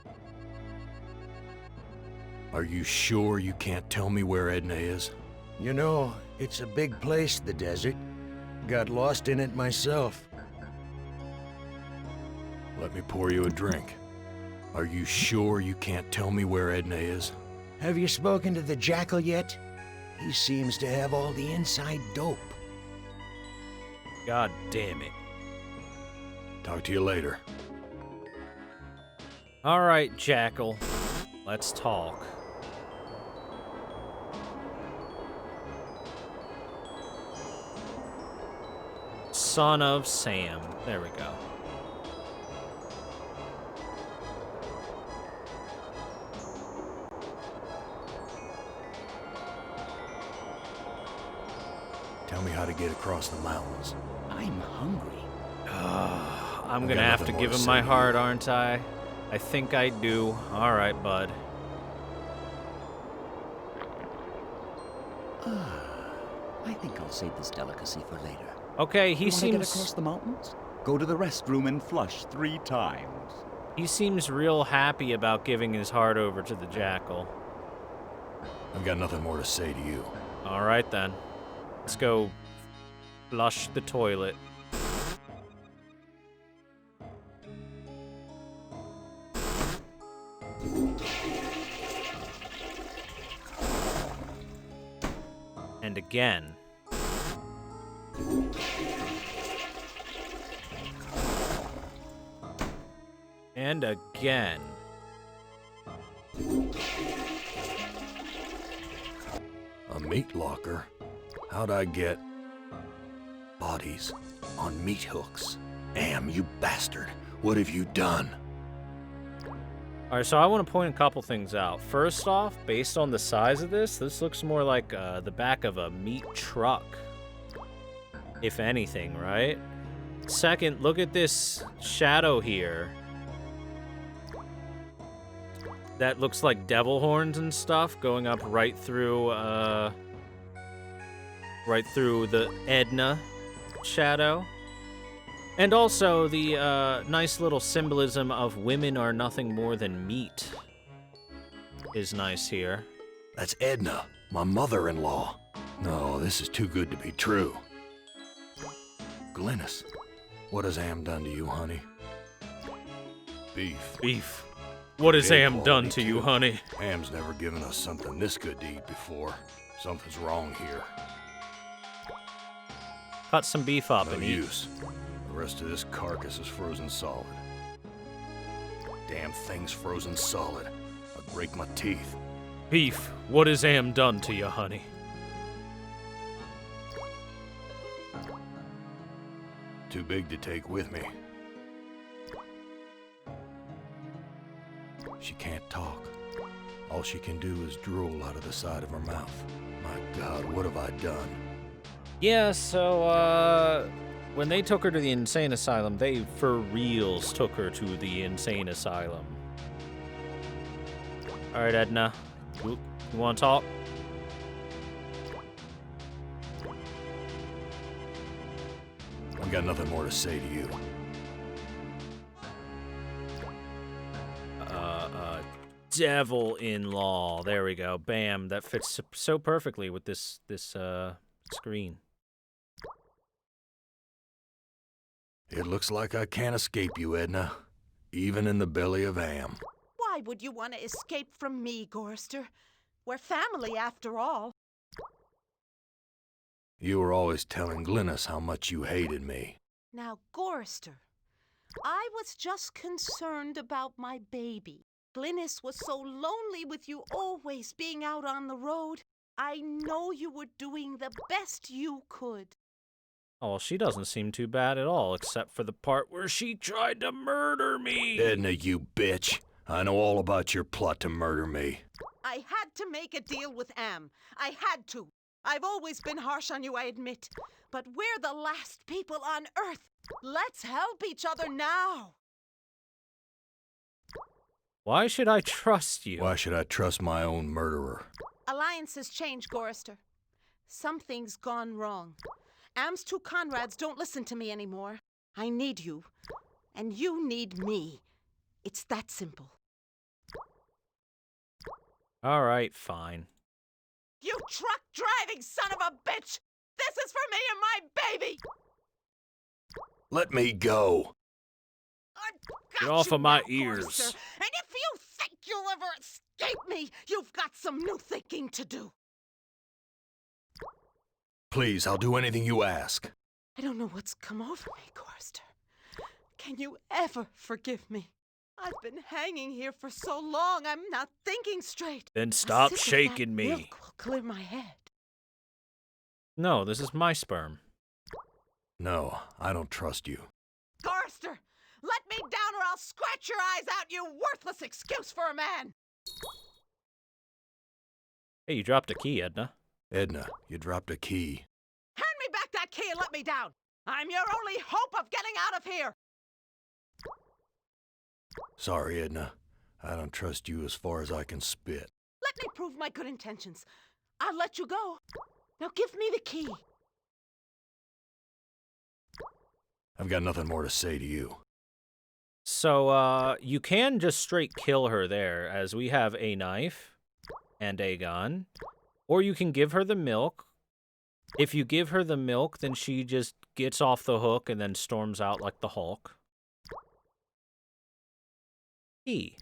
Speaker 3: Are you sure you can't tell me where Edna is?
Speaker 2: You know, it's a big place, the desert. Got lost in it myself.
Speaker 3: Let me pour you a drink. Are you sure you can't tell me where Edna is?
Speaker 2: Have you spoken to the Jackal yet? He seems to have all the inside dope.
Speaker 1: God damn it.
Speaker 3: Talk to you later.
Speaker 1: All right, Jackal. Let's talk. Son of Sam. There we go.
Speaker 3: Tell me how to get across the mountains.
Speaker 7: I'm hungry.
Speaker 1: I'm
Speaker 3: I've
Speaker 1: gonna
Speaker 3: got
Speaker 1: have to
Speaker 3: nothing more
Speaker 1: give
Speaker 3: to
Speaker 1: him
Speaker 3: say
Speaker 1: my
Speaker 3: to you.
Speaker 1: heart, aren't I? I think I do. All right, bud.
Speaker 7: I think I'll save this delicacy for later.
Speaker 1: Okay, he
Speaker 7: You wanna get across
Speaker 1: seems
Speaker 7: the mountains? Go to the restroom and flush 3 times.
Speaker 1: he seems real happy about giving his heart over to the Jackal.
Speaker 3: I've got nothing more to say to you.
Speaker 1: All right then. Let's go flush the toilet. And again. And again.
Speaker 3: A meat locker? How'd I get bodies on meat hooks? Am, you bastard. What have you done?
Speaker 1: Alright, so I want to point a couple things out. First off, based on the size of this looks more like the back of a meat truck. If anything, right? Second, look at this shadow here. That looks like devil horns and stuff going up right through the Edna shadow. And also the nice little symbolism of women are nothing more than meat is nice here.
Speaker 3: That's Edna, my mother-in-law. No, this is too good to be true. Glynis, what has Am done to you, honey? Beef.
Speaker 1: Beef. What has
Speaker 3: Big
Speaker 1: Am done
Speaker 3: quality,
Speaker 1: to you,
Speaker 3: too.
Speaker 1: honey?
Speaker 3: Am's never given us something this good to eat before. Something's wrong here.
Speaker 1: Cut some beef up
Speaker 3: No
Speaker 1: and eat.
Speaker 3: use. The rest of this carcass is frozen solid. Damn thing's frozen solid. I'd break my teeth.
Speaker 1: Beef. What has Am done to you, honey?
Speaker 3: Too big to take with me. She can't talk. All she can do is drool out of the side of her mouth. My God, what have I done?
Speaker 1: Yeah, so, when they took her to the insane asylum, they for reals took her to the insane asylum. Alright, Edna. You want to talk?
Speaker 3: I've got nothing more to say to you.
Speaker 1: Devil-in-law. There we go. Bam. That fits so perfectly with this screen.
Speaker 3: It looks like I can't escape you, Edna. Even in the belly of Am.
Speaker 6: Why would you want to escape from me, Gorister? We're family, after all.
Speaker 3: You were always telling Glynis how much you hated me.
Speaker 6: Now, Gorister, I was just concerned about my baby. Glynis was so lonely with you always being out on the road. I know you were doing the best you could.
Speaker 1: Oh, well, she doesn't seem too bad at all, except for the part where she tried to murder me.
Speaker 3: Edna, you bitch. I know all about your plot to murder me.
Speaker 6: I had to make a deal with Am. I had to. I've always been harsh on you, I admit. But we're the last people on Earth. Let's help each other now.
Speaker 1: Why should I trust you?
Speaker 3: Why should I trust my own murderer?
Speaker 6: Alliances change, Gorrister. Something's gone wrong. Am's two Conrads don't listen to me anymore. I need you, and you need me. It's that simple.
Speaker 1: All right, fine.
Speaker 6: You truck-driving son of a bitch! This is for me and my baby!
Speaker 3: Let me go.
Speaker 6: I've
Speaker 1: Get
Speaker 6: got
Speaker 1: off
Speaker 6: you
Speaker 1: of my
Speaker 6: now,
Speaker 1: ears.
Speaker 6: Forrester. And if you think you'll ever escape me, you've got some new thinking to do.
Speaker 3: Please, I'll do anything you ask.
Speaker 6: I don't know what's come over me, Gorrister. Can you ever forgive me? I've been hanging here for so long, I'm not thinking straight.
Speaker 1: Then
Speaker 6: A
Speaker 1: stop
Speaker 6: sip of
Speaker 1: shaking
Speaker 6: that
Speaker 1: me.
Speaker 6: milk will clear my head.
Speaker 1: No, this is my sperm.
Speaker 3: No, I don't trust you.
Speaker 6: Gorrister, let me down or I'll scratch your eyes out, you worthless excuse for a man!
Speaker 1: Hey, you dropped a key, Edna.
Speaker 3: Edna, you dropped a key.
Speaker 6: Hand me back that key and let me down! I'm your only hope of getting out of here!
Speaker 3: Sorry, Edna. I don't trust you as far as I can spit.
Speaker 6: Let me prove my good intentions. I'll let you go. Now give me the key.
Speaker 3: I've got nothing more to say to you.
Speaker 1: So, you can just straight kill her there, as we have a knife and a gun. Or you can give her the milk. If you give her the milk, then she just gets off the hook and then storms out like the Hulk. Key.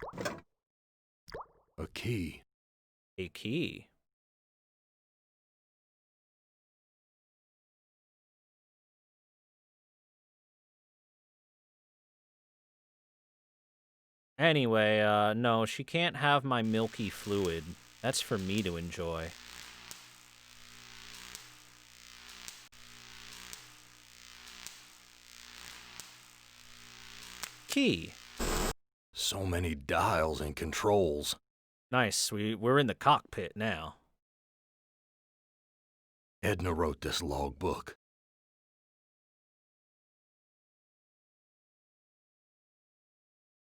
Speaker 3: A key.
Speaker 1: A key. Anyway, no, she can't have my milky fluid. That's for me to enjoy. Key.
Speaker 3: So many dials and controls.
Speaker 1: Nice, we're in the cockpit now.
Speaker 3: Edna wrote this logbook.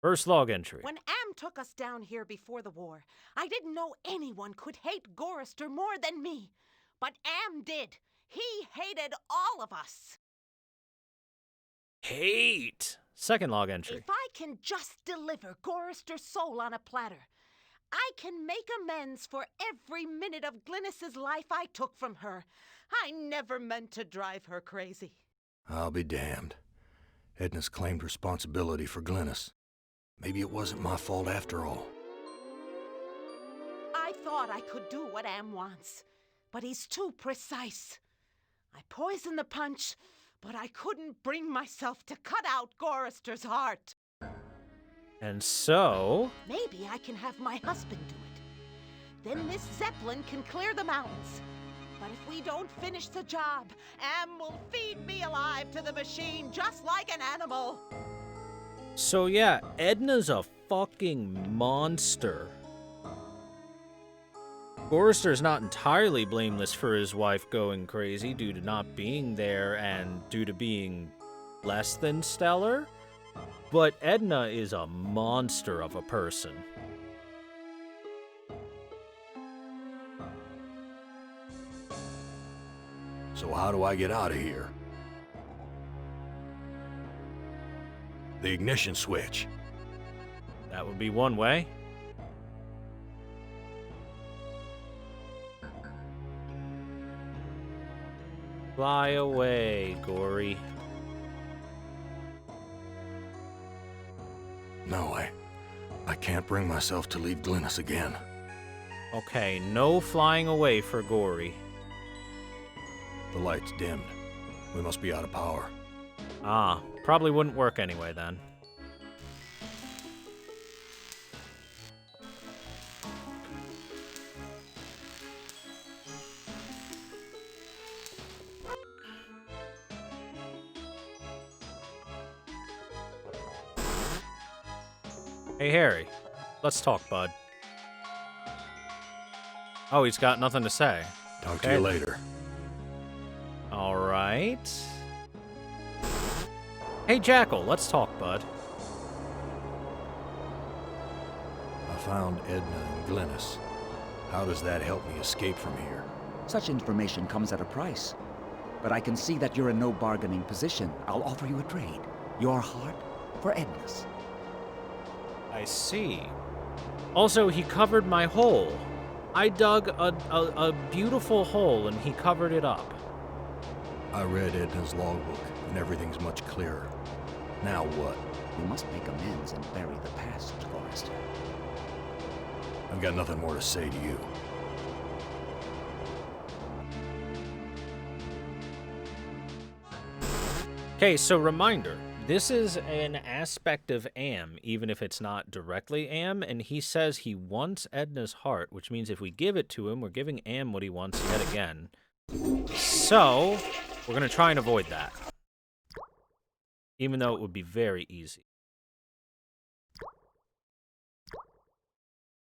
Speaker 1: First log entry.
Speaker 6: When Am took us down here before the war, I didn't know anyone could hate Gorrister more than me. But Am did. He hated all of us.
Speaker 1: Hate. Second log entry.
Speaker 6: If I can just deliver Gorrister's soul on a platter, I can make amends for every minute of Glynis's life I took from her. I never meant to drive her crazy.
Speaker 3: I'll be damned. Edna's claimed responsibility for Glynis. Maybe it wasn't my fault after all.
Speaker 6: I thought I could do what Am wants, but he's too precise. I poisoned the punch, but I couldn't bring myself to cut out Gorrister's heart.
Speaker 1: And so...
Speaker 6: Maybe I can have my husband do it. Then this Zeppelin can clear the mountains. But if we don't finish the job, Am will feed me alive to the machine just like an animal.
Speaker 1: So yeah, Edna's a fucking monster. Gorrister's not entirely blameless for his wife going crazy due to not being there and due to being less than stellar, but Edna is a monster of a person.
Speaker 3: So how do I get out of here? The ignition switch.
Speaker 1: That would be one way. Fly away, Gory.
Speaker 3: No, I can't bring myself to leave Glynis again.
Speaker 1: Okay, no flying away for Gory.
Speaker 3: The light's dimmed. We must be out of power.
Speaker 1: Ah, probably wouldn't work anyway then. Hey, Harry. Let's talk, bud. Oh, he's got nothing to say.
Speaker 3: Talk to you later.
Speaker 1: All right. Hey, Jackal, let's talk, bud.
Speaker 3: I found Edna and Glennis. How does that help me escape from here?
Speaker 7: Such information comes at a price. But I can see that you're in no bargaining position. I'll offer you a trade. Your heart for Edna's.
Speaker 1: I see. Also, he covered my hole. I dug a beautiful hole and he covered it up.
Speaker 3: I read Edna's logbook, and everything's much clearer. Now what?
Speaker 7: You must make amends and bury the past, Forrester.
Speaker 3: I've got nothing more to say to you.
Speaker 1: Okay, so reminder. This is an aspect of Am, even if it's not directly Am, and he says he wants Edna's heart, which means if we give it to him, we're giving Am what he wants yet again. So, we're going to try and avoid that. Even though it would be very easy.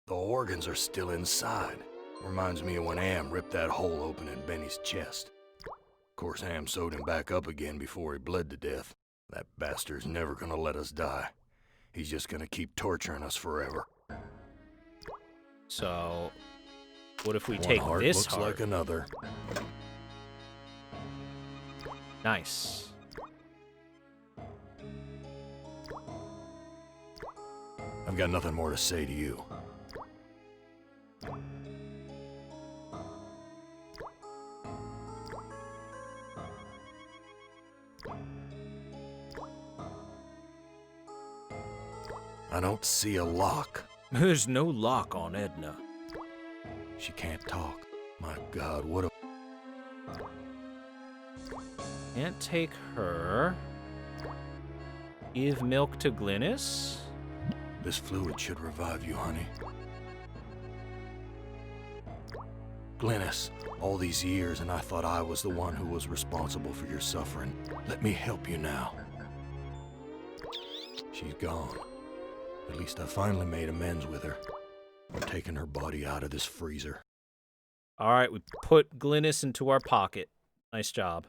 Speaker 3: The organs are still inside. Reminds me of when Am ripped that hole open in Benny's chest. Of course, Am sewed him back up again before he bled to death. That bastard's never gonna let us die. He's just gonna keep torturing us forever.
Speaker 1: So, what if we
Speaker 3: One
Speaker 1: take
Speaker 3: heart
Speaker 1: this
Speaker 3: looks
Speaker 1: heart?
Speaker 3: like another.
Speaker 1: Nice.
Speaker 3: I've got nothing more to say to you. I don't see a lock.
Speaker 1: There's no lock on Edna.
Speaker 3: She can't talk. My God, what a...
Speaker 1: Can't take her. Give milk to Glennis.
Speaker 3: This fluid should revive you, honey. Glennis, all these years and I thought I was the one who was responsible for your suffering. Let me help you now. She's gone. At least I finally made amends with her. I'm taking her body out of this freezer.
Speaker 1: All right, we put Glennis into our pocket. Nice job.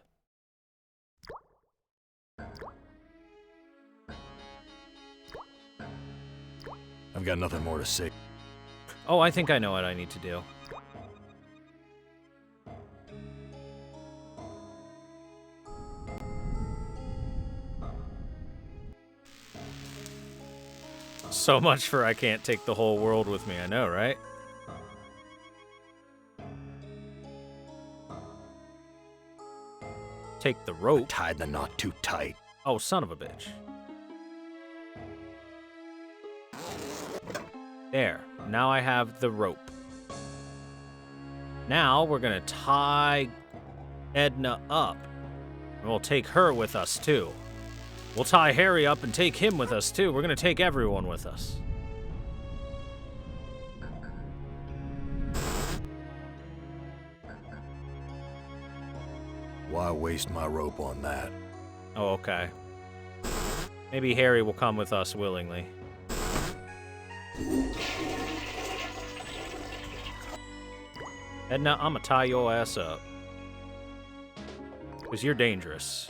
Speaker 3: I've got nothing more to say.
Speaker 1: Oh, I think I know what I need to do. So much for I can't take the whole world with me, I know, right? Take the
Speaker 3: I
Speaker 1: rope.
Speaker 3: tied the knot too tight.
Speaker 1: Oh, son of a bitch. There. Now I have the rope. Now we're gonna tie Edna up. And we'll take her with us, too. We'll tie Harry up and take him with us, too. We're gonna take everyone with us.
Speaker 3: Why waste my rope on that?
Speaker 1: Oh, okay. Maybe Harry will come with us willingly. Edna, I'ma tie your ass up. 'Cause you're dangerous.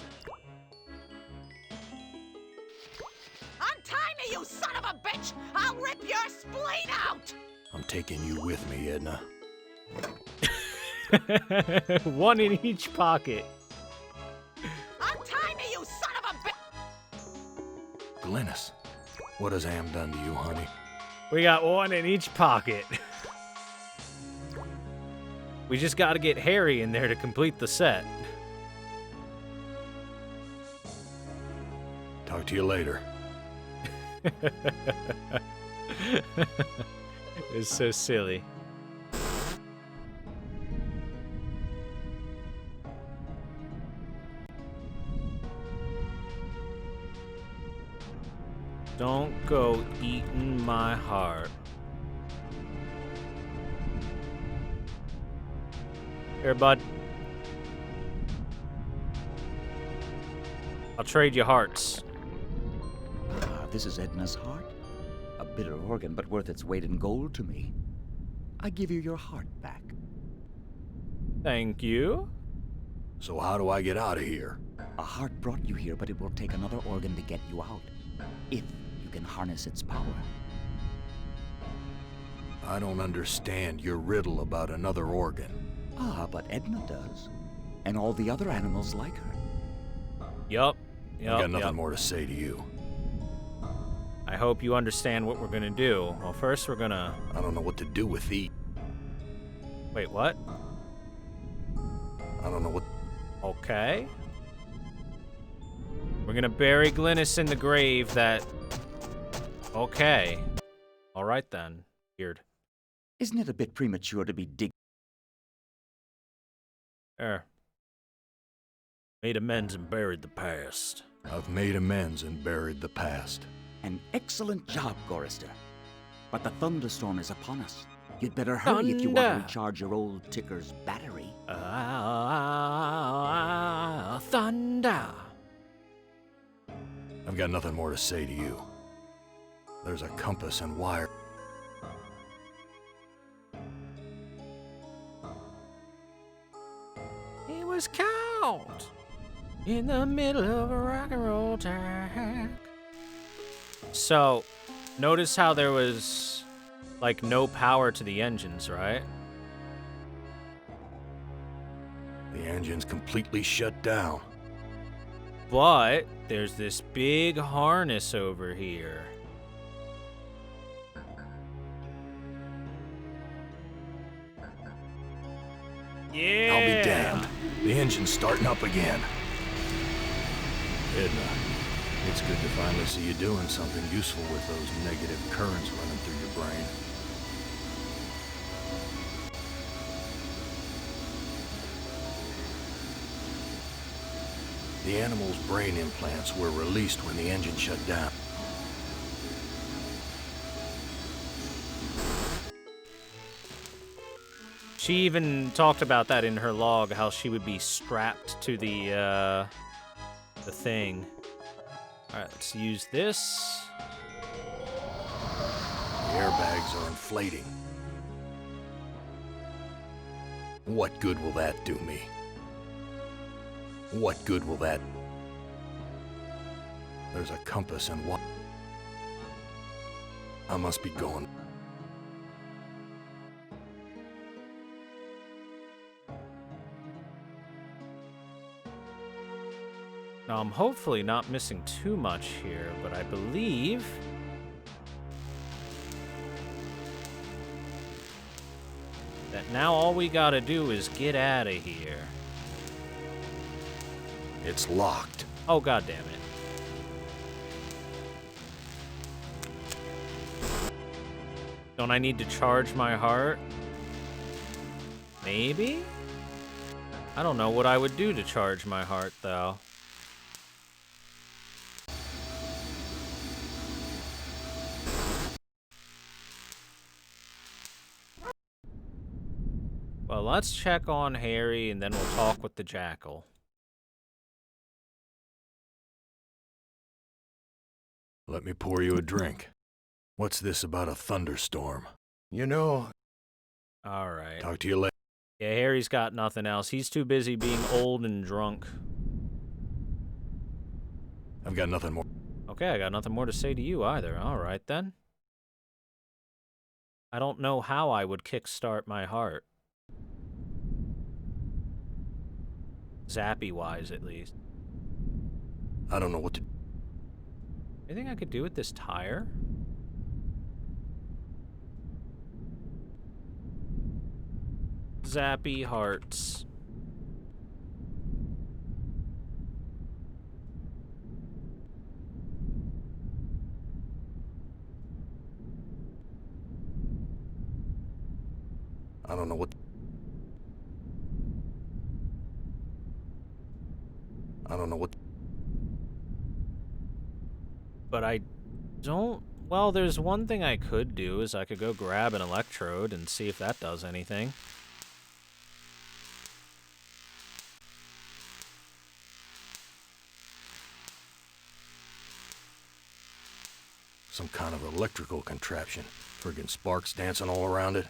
Speaker 6: Untie me, you son of a bitch! I'll rip your spleen out!
Speaker 3: I'm taking you with me, Edna.
Speaker 1: One in each pocket.
Speaker 6: Untie me, you son of a bitch!
Speaker 3: Glennis, what has Am done to you, honey?
Speaker 1: We got one in each pocket. We just gotta get Harry in there to complete the set.
Speaker 3: Talk to you later.
Speaker 1: It's so silly. Don't go eating my heart. Here, bud. I'll trade you hearts.
Speaker 7: This is Edna's heart. A bitter organ, but worth its weight in gold to me. I give you your heart back.
Speaker 1: Thank you.
Speaker 3: So how do I get out of here?
Speaker 7: A heart brought you here, but it will take another organ to get you out. If you can harness its power.
Speaker 3: I don't understand your riddle about another organ.
Speaker 7: Ah, but Edna does. And all the other animals like her.
Speaker 1: Yup.
Speaker 3: I got nothing more to say to you.
Speaker 1: I hope you understand what we're gonna do. Well, first we're gonna...
Speaker 3: I don't know what to do with these.
Speaker 1: Wait, what?
Speaker 3: I don't know what...
Speaker 1: Okay. We're gonna bury Glynis in the grave that... Okay. Alright then. Weird.
Speaker 7: Isn't it a bit premature to be digging?
Speaker 1: There.
Speaker 4: Made amends and buried the past.
Speaker 3: I've made amends and buried the past.
Speaker 7: An excellent job, Gorister. But the thunderstorm is upon us. You'd better hurry if you want to
Speaker 1: Thunder.
Speaker 7: recharge your old ticker's battery.
Speaker 1: Thunder.
Speaker 3: I've got nothing more to say to you. There's a compass and wire.
Speaker 1: He was caught in the middle of a rock and roll track. So, notice how there was, like, no power to the engines, right?
Speaker 3: The engine's completely shut down.
Speaker 1: But there's this big harness over here. Yeah.
Speaker 3: I'll be damned. The engine's starting up again. Edna, it's good to finally see you doing something useful with those negative currents running through your brain. The animal's brain implants were released when the engine shut down.
Speaker 1: She even talked about that in her log, how she would be strapped to the thing. All right, let's use this.
Speaker 3: The airbags are inflating. What good will that do me? What good will that... There's a compass and what... I must be going.
Speaker 1: Now, I'm hopefully not missing too much here, but I believe... that now all we gotta do is get out of here.
Speaker 3: It's locked.
Speaker 1: Oh, god damn it. Don't I need to charge my heart? Maybe? I don't know what I would do to charge my heart, though. Well, let's check on Harry, and then we'll talk with the jackal.
Speaker 3: Let me pour you a drink. What's this about a thunderstorm?
Speaker 2: You know,
Speaker 1: All right.
Speaker 3: Talk to you later.
Speaker 1: Yeah, Harry's got nothing else. He's too busy being old and drunk.
Speaker 3: I've got nothing more.
Speaker 1: Okay, I got nothing more to say to you either. All right, then. I don't know how I would kickstart my heart. Zappy-wise, at least.
Speaker 3: I don't know what to...
Speaker 1: Anything I could do with this tire? Zappy hearts.
Speaker 3: I don't know what... I don't know what...
Speaker 1: But I Don't... Well, there's one thing I could do, is I could go grab an electrode and see if that does anything.
Speaker 3: Some kind of electrical contraption. Friggin' sparks dancing all around it.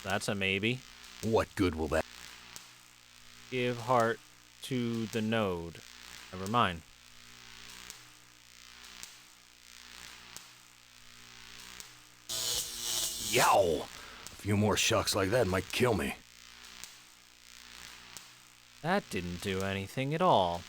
Speaker 1: That's a maybe.
Speaker 3: What good will that...
Speaker 1: Give heart to the node. Never mind.
Speaker 3: Yow! A few more shocks like that might kill me.
Speaker 1: That didn't do anything at all.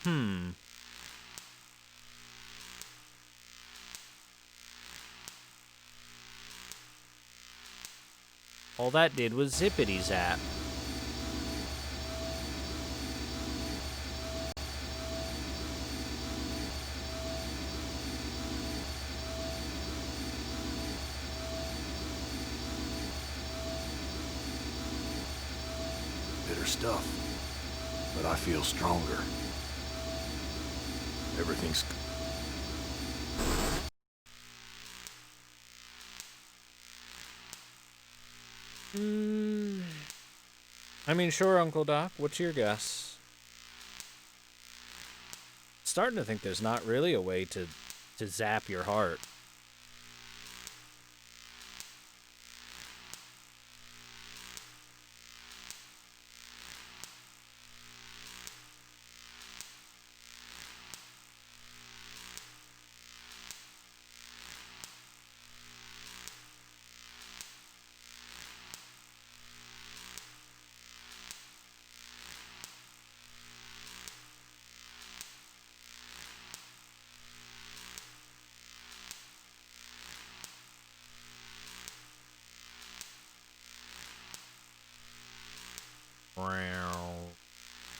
Speaker 1: All that did was zippity zap.
Speaker 3: Bitter stuff. But I feel stronger. Everything's...
Speaker 1: I mean, sure, Uncle Doc. What's your guess? Starting to think there's not really a way to zap your heart.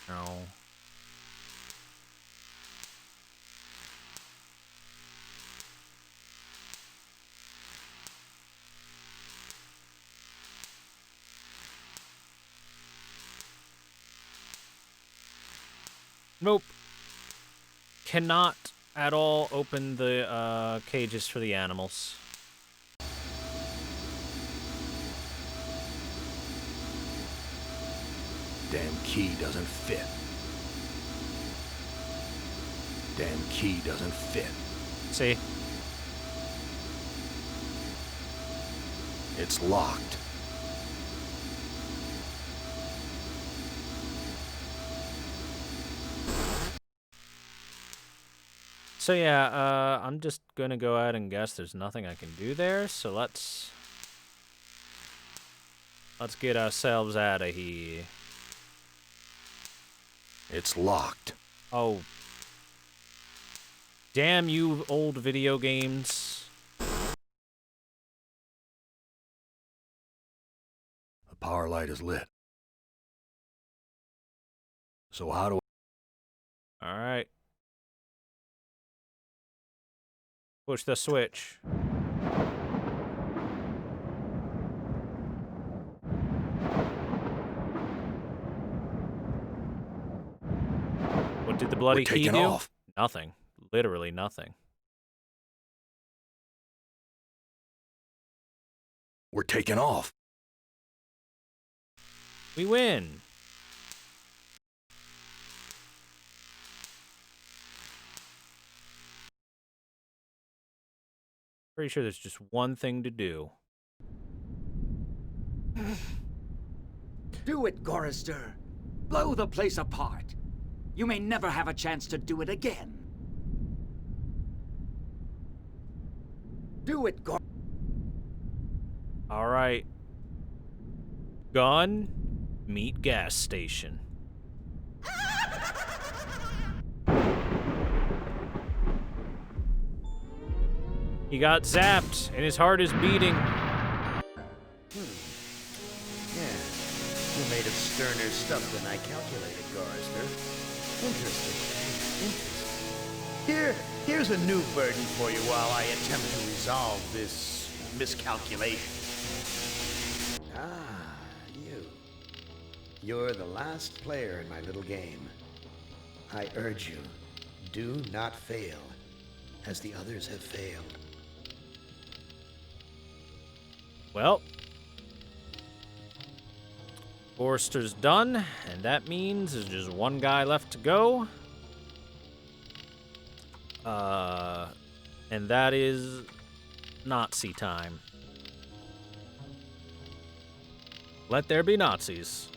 Speaker 1: No. Nope. Cannot at all open the cages for the animals.
Speaker 3: Damn key doesn't fit. Damn key doesn't fit.
Speaker 1: See?
Speaker 3: It's locked.
Speaker 1: So yeah, I'm just gonna go ahead and guess there's nothing I can do there, so let's get ourselves out of here.
Speaker 3: It's locked.
Speaker 1: Oh. Damn you old video games.
Speaker 3: The power light is lit. So how do
Speaker 1: Alright. Push the switch. What did the bloody key
Speaker 3: taking
Speaker 1: do?
Speaker 3: off.
Speaker 1: Nothing. Literally nothing.
Speaker 3: We're taking off.
Speaker 1: We win. Pretty sure there's just one thing to do.
Speaker 7: Do it, Gorister. Blow the place apart. You may never have a chance to do it again. Do it,
Speaker 1: All right. Gun, meet gas station. He got zapped, and his heart is beating.
Speaker 2: Yeah, you're made of sterner stuff than I calculated, Gorister. Interesting. Here's a new burden for you while I attempt to resolve this miscalculation. Ah, you. You're the last player in my little game. I urge you, do not fail. as the others have failed.
Speaker 1: Well, Gorster's done, and that means there's just one guy left to go. And that is Nazi time. Let there be Nazis.